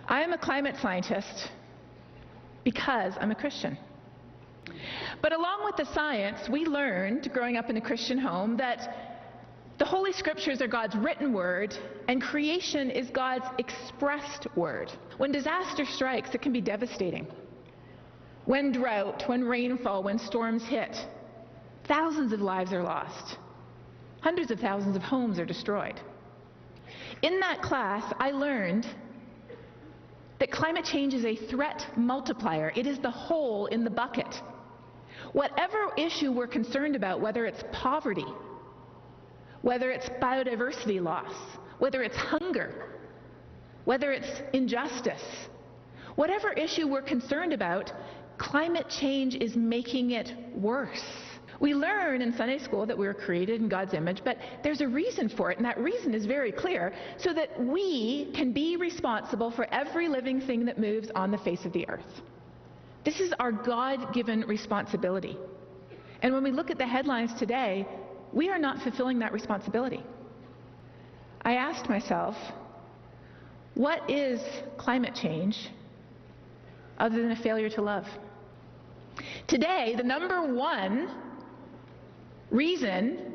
I am a climate scientist because I'm a Christian. But along with the science, we learned, growing up in a Christian home, that the Holy Scriptures are God's written word, and creation is God's expressed word. When disaster strikes, it can be devastating. When drought, when rainfall, when storms hit, thousands of lives are lost. Hundreds of thousands of homes are destroyed. In that class, I learned that climate change is a threat multiplier. It is the hole in the bucket. Whatever issue we're concerned about, whether it's poverty, whether it's biodiversity loss, whether it's hunger, whether it's injustice, whatever issue we're concerned about, climate change is making it worse. We learn in Sunday school that we were created in God's image, but there's a reason for it, and that reason is very clear, so that we can be responsible for every living thing that moves on the face of the earth. This is our God-given responsibility. And when we look at the headlines today, we are not fulfilling that responsibility. I asked myself, what is climate change other than a failure to love? Today, the number one reason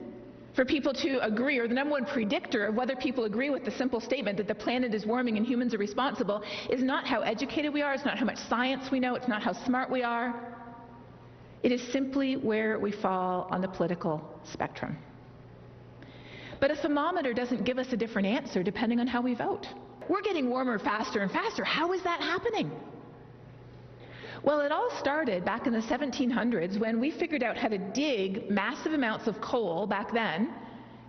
for people to agree, or the number one predictor of whether people agree with the simple statement that the planet is warming and humans are responsible, is not how educated we are, it's not how much science we know, it's not how smart we are. It is simply where we fall on the political spectrum. But a thermometer doesn't give us a different answer depending on how we vote. We're getting warmer faster and faster. How is that happening? Well, it all started back in the 1700s when we figured out how to dig massive amounts of coal back then,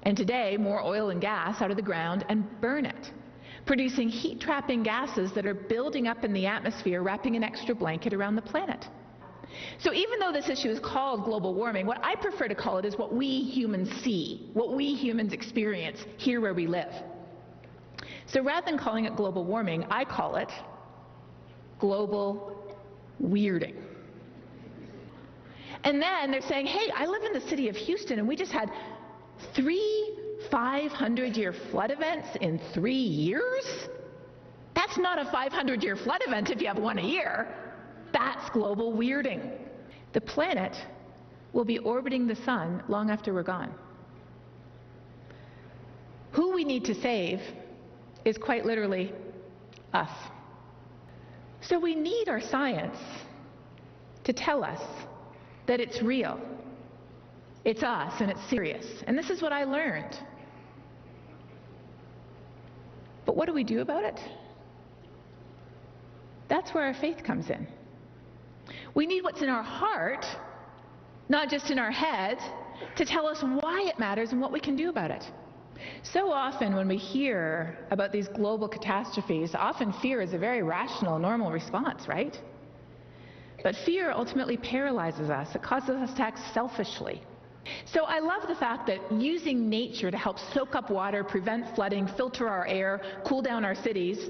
and today more oil and gas, out of the ground and burn it, producing heat-trapping gases that are building up in the atmosphere, wrapping an extra blanket around the planet. So even though this issue is called global warming, what I prefer to call it is what we humans see, what we humans experience here where we live. So rather than calling it global warming, I call it global weirding. And then they're saying, hey, I live in the city of Houston and we just had 3 500-year flood events in 3 years? That's not a 500-year flood event if you have one a year. That's global weirding. The planet will be orbiting the sun long after we're gone. Who we need to save is quite literally us. So we need our science to tell us that it's real, it's us, and it's serious. And this is what I learned. But what do we do about it? That's where our faith comes in. We need what's in our heart, not just in our head, to tell us why it matters and what we can do about it. So often when we hear about these global catastrophes, often fear is a very rational, normal response, right? But fear ultimately paralyzes us. It causes us to act selfishly. So I love the fact that using nature to help soak up water, prevent flooding, filter our air, cool down our cities,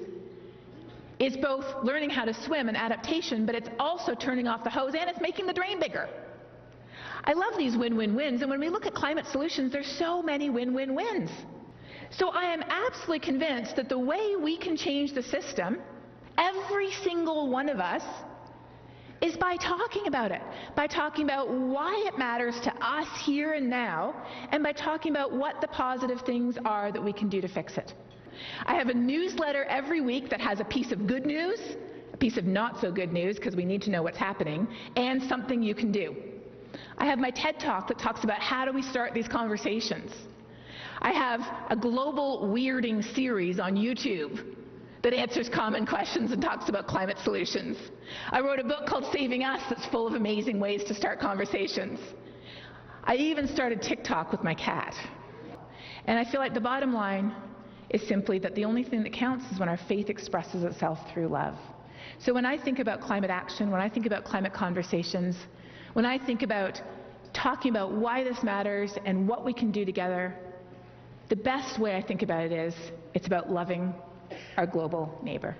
is both learning how to swim and adaptation, but it's also turning off the hose and it's making the drain bigger. I love these win-win-wins, and when we look at climate solutions, there's so many win-win-wins. So I am absolutely convinced that the way we can change the system, every single one of us, is by talking about it, by talking about why it matters to us here and now, and by talking about what the positive things are that we can do to fix it. I have a newsletter every week that has a piece of good news, a piece of not so good news, because we need to know what's happening, and something you can do. I have my TED Talk that talks about how do we start these conversations. I have a global weirding series on YouTube that answers common questions and talks about climate solutions. I wrote a book called Saving Us that's full of amazing ways to start conversations. I even started TikTok with my cat. And I feel like the bottom line is simply that the only thing that counts is when our faith expresses itself through love. So when I think about climate action, when I think about climate conversations, when I think about talking about why this matters and what we can do together, the best way I think about it is it's about loving our global neighbor.